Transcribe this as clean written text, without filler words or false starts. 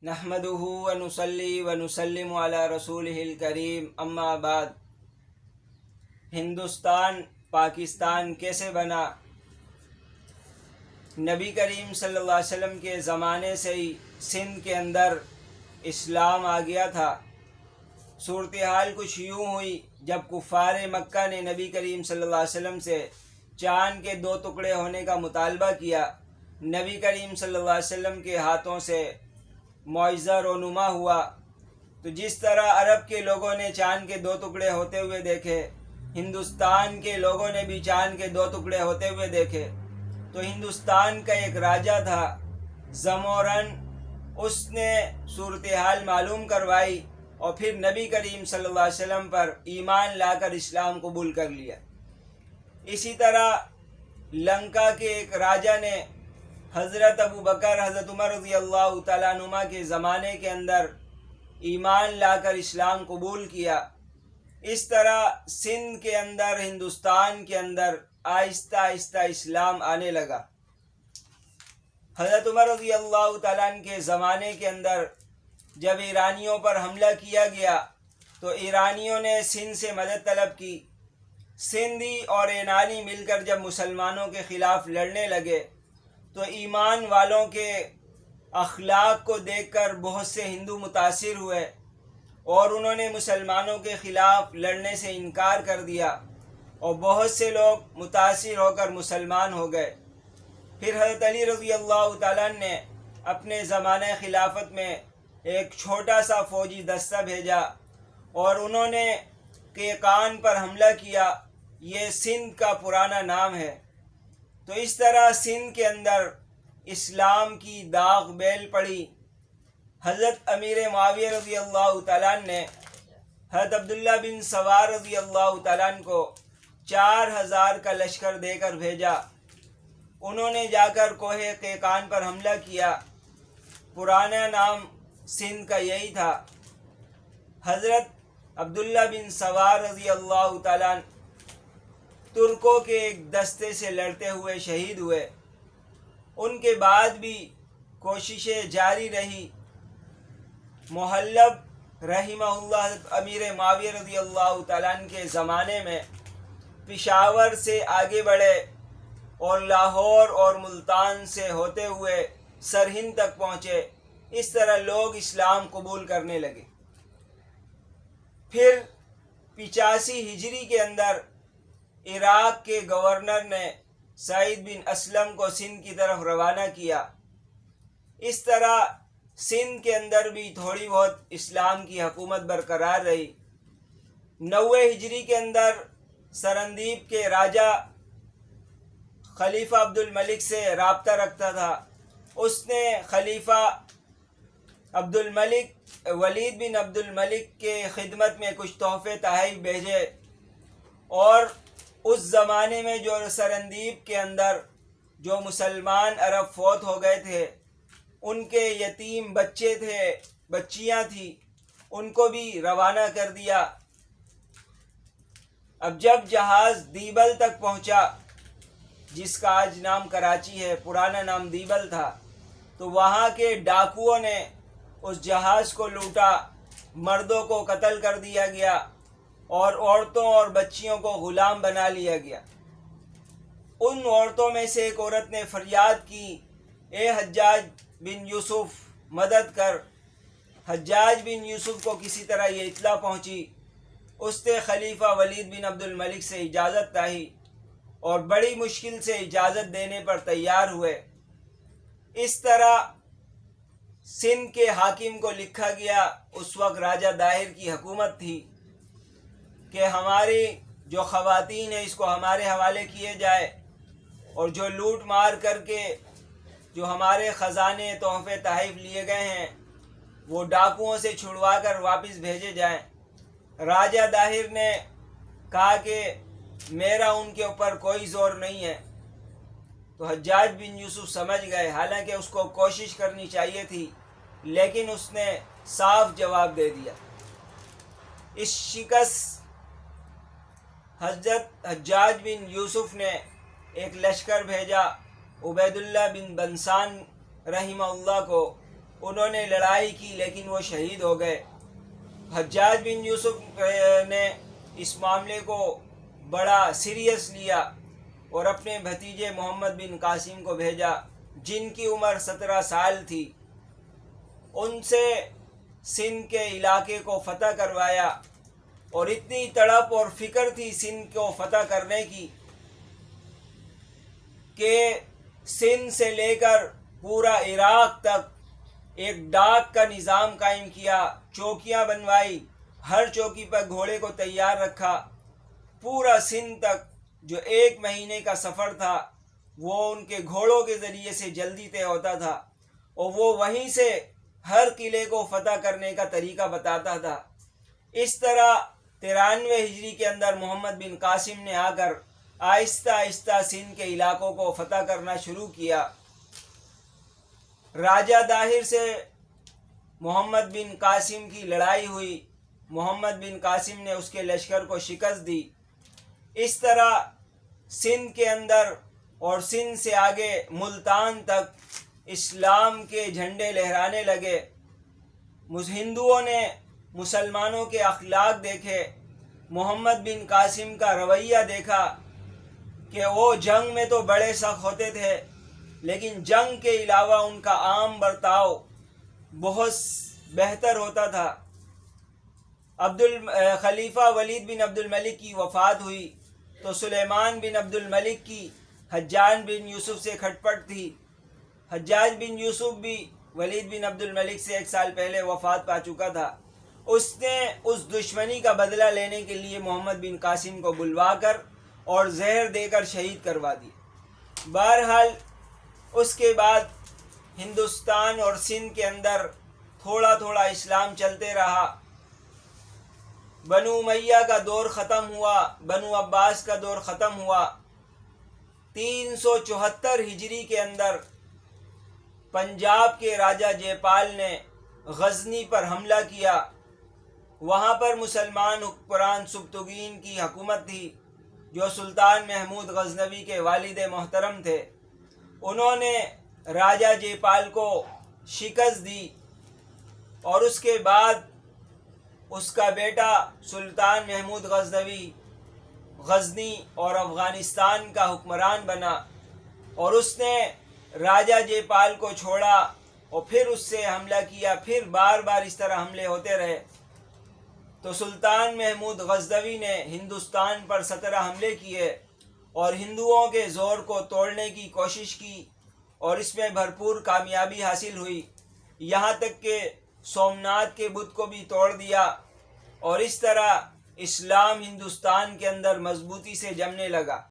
نحمدہ ونصلی ونسلم علی رسولہ الکریم، اما بعد۔ ہندوستان پاکستان کیسے بنا؟ نبی کریم صلی اللہ علیہ وسلم کے زمانے سے ہی سندھ کے اندر اسلام آ گیا تھا۔ صورتحال کچھ یوں ہوئی، جب کفار مکہ نے نبی کریم صلی اللہ علیہ وسلم سے چاند کے 2 ٹکڑے ہونے کا مطالبہ کیا، نبی کریم صلی اللہ علیہ وسلم کے ہاتھوں سے معجزہ رونما ہوا۔ تو جس طرح عرب کے لوگوں نے چاند کے 2 ٹکڑے ہوتے ہوئے دیکھے، ہندوستان کے لوگوں نے بھی چاند کے 2 ٹکڑے ہوتے ہوئے دیکھے۔ تو ہندوستان کا ایک راجہ تھا زمورن، اس نے صورتحال معلوم کروائی اور پھر نبی کریم صلی اللہ علیہ وسلم پر ایمان لا کر اسلام قبول کر لیا۔ اسی طرح لنکا کے ایک راجہ نے حضرت ابو بکر، حضرت عمر رضی اللہ تعالیٰ عنہما کے زمانے کے اندر ایمان لا کر اسلام قبول کیا۔ اس طرح سندھ کے اندر، ہندوستان کے اندر آہستہ آہستہ اسلام آنے لگا۔ حضرت عمر رضی اللہ تعالیٰ عنہ کے زمانے کے اندر جب ایرانیوں پر حملہ کیا گیا تو ایرانیوں نے سندھ سے مدد طلب کی۔ سندھی اور ایرانی مل کر جب مسلمانوں کے خلاف لڑنے لگے تو ایمان والوں کے اخلاق کو دیکھ کر بہت سے ہندو متاثر ہوئے اور انہوں نے مسلمانوں کے خلاف لڑنے سے انکار کر دیا، اور بہت سے لوگ متاثر ہو کر مسلمان ہو گئے۔ پھر حضرت علی رضی اللہ تعالیٰ عنہ نے اپنے زمانہ خلافت میں ایک چھوٹا سا فوجی دستہ بھیجا اور انہوں نے قیقان پر حملہ کیا۔ یہ سندھ کا پرانا نام ہے۔ تو اس طرح سندھ کے اندر اسلام کی داغ بیل پڑی۔ حضرت امیر معاویہ رضی اللہ تعالیٰ عنہ نے حضرت عبداللہ بن سوار رضی اللہ تعالیٰ عنہ کو 4000 کا لشکر دے کر بھیجا۔ انہوں نے جا کر کوہ قیقان پر حملہ کیا۔ پرانا نام سندھ کا یہی تھا۔ حضرت عبداللہ بن سوار رضی اللہ تعالیٰ عنہ ترکوں کے ایک دستے سے لڑتے ہوئے شہید ہوئے۔ ان کے بعد بھی کوششیں جاری رہی۔ محلب رحمہ اللہ حضرت امیر معاویہ رضی اللہ تعالیٰ عنہ کے زمانے میں پشاور سے آگے بڑھے اور لاہور اور ملتان سے ہوتے ہوئے سرہند تک پہنچے۔ اس طرح لوگ اسلام قبول کرنے لگے۔ پھر 85 ہجری کے اندر عراق کے گورنر نے سعید بن اسلم کو سندھ کی طرف روانہ کیا۔ اس طرح سندھ کے اندر بھی تھوڑی بہت اسلام کی حکومت برقرار رہی۔ 90 ہجری کے اندر سرندیپ کے راجہ خلیفہ عبد الملک سے رابطہ رکھتا تھا۔ اس نے خلیفہ عبد الملک، ولید بن عبد الملک کے خدمت میں کچھ تحفے تحائف بھیجے، اور اس زمانے میں جو سرندیپ کے اندر جو مسلمان عرب فوت ہو گئے تھے، ان کے یتیم بچے تھے، بچیاں تھیں، ان کو بھی روانہ کر دیا۔ اب جب جہاز دیبل تک پہنچا، جس کا آج نام کراچی ہے، پرانا نام دیبل تھا، تو وہاں کے ڈاکوؤں نے اس جہاز کو لوٹا، مردوں کو قتل کر دیا گیا اور عورتوں اور بچیوں کو غلام بنا لیا گیا۔ ان عورتوں میں سے ایک عورت نے فریاد کی، اے حجاج بن یوسف مدد کر۔ حجاج بن یوسف کو کسی طرح یہ اطلاع پہنچی۔ اس نے خلیفہ ولید بن عبد الملک سے اجازت چاہی اور بڑی مشکل سے اجازت دینے پر تیار ہوئے۔ اس طرح سندھ کے حاکم کو لکھا گیا، اس وقت راجہ داہر کی حکومت تھی، کہ ہماری جو خواتین ہیں اس کو ہمارے حوالے کیے جائے، اور جو لوٹ مار کر کے جو ہمارے خزانے تحفے تحائف لیے گئے ہیں وہ ڈاکوؤں سے چھڑوا کر واپس بھیجے جائیں۔ راجہ داہر نے کہا کہ میرا ان کے اوپر کوئی زور نہیں ہے۔ تو حجاج بن یوسف سمجھ گئے، حالانکہ اس کو کوشش کرنی چاہیے تھی، لیکن اس نے صاف جواب دے دیا۔ اس شکست حضرت حجاج بن یوسف نے ایک لشکر بھیجا عبید اللہ بن بنسان رحمہ اللہ کو، انہوں نے لڑائی کی لیکن وہ شہید ہو گئے۔ حجاج بن یوسف نے اس معاملے کو بڑا سیریس لیا اور اپنے بھتیجے محمد بن قاسم کو بھیجا جن کی عمر 17 سال تھی، ان سے سندھ کے علاقے کو فتح کروایا۔ اور اتنی تڑپ اور فکر تھی سندھ کو فتح کرنے کی کہ سندھ سے لے کر پورا عراق تک ایک ڈاک کا نظام قائم کیا، چوکیاں بنوائی، ہر چوکی پر گھوڑے کو تیار رکھا۔ پورا سندھ تک جو 1 مہینے کا سفر تھا وہ ان کے گھوڑوں کے ذریعے سے جلدی طے ہوتا تھا، اور وہ وہیں سے ہر قلعے کو فتح کرنے کا طریقہ بتاتا تھا۔ اس طرح 93 ہجری کے اندر محمد بن قاسم نے آ کر آہستہ آہستہ سندھ کے علاقوں کو فتح کرنا شروع کیا۔ راجہ داہر سے محمد بن قاسم کی لڑائی ہوئی، محمد بن قاسم نے اس کے لشکر کو شکست دی۔ اس طرح سندھ کے اندر اور سندھ سے آگے ملتان تک اسلام کے جھنڈے لہرانے لگے۔ ہندوؤں نے مسلمانوں کے اخلاق دیکھے، محمد بن قاسم کا رویہ دیکھا کہ وہ جنگ میں تو بڑے سخت ہوتے تھے لیکن جنگ کے علاوہ ان کا عام برتاؤ بہت بہتر ہوتا تھا۔ خلیفہ ولید بن عبد الملک کی وفات ہوئی تو سلیمان بن عبد الملک کی حجاج بن یوسف سے کھٹپٹ تھی۔ حجاج بن یوسف بھی ولید بن عبد الملک سے 1 سال پہلے وفات پا چکا تھا۔ اس نے اس دشمنی کا بدلہ لینے کے لیے محمد بن قاسم کو بلوا کر اور زہر دے کر شہید کروا دی۔ بہرحال اس کے بعد ہندوستان اور سندھ کے اندر تھوڑا تھوڑا اسلام چلتے رہا۔ بنو امیہ کا دور ختم ہوا، بنو عباس کا دور ختم ہوا۔ 374 ہجری کے اندر پنجاب کے راجہ جے پال نے غزنی پر حملہ کیا۔ وہاں پر مسلمان حکمران سبکتگین کی حکومت تھی جو سلطان محمود غزنوی کے والد محترم تھے۔ انہوں نے راجہ جے پال کو شکست دی اور اس کے بعد اس کا بیٹا سلطان محمود غزنوی غزنی اور افغانستان کا حکمران بنا، اور اس نے راجہ جے پال کو چھوڑا اور پھر اس سے حملہ کیا۔ پھر بار بار اس طرح حملے ہوتے رہے تو سلطان محمود غزنوی نے ہندوستان پر 17 حملے کیے اور ہندوؤں کے زور کو توڑنے کی کوشش کی، اور اس میں بھرپور کامیابی حاصل ہوئی، یہاں تک کہ سومناتھ کے بت کو بھی توڑ دیا، اور اس طرح اسلام ہندوستان کے اندر مضبوطی سے جمنے لگا۔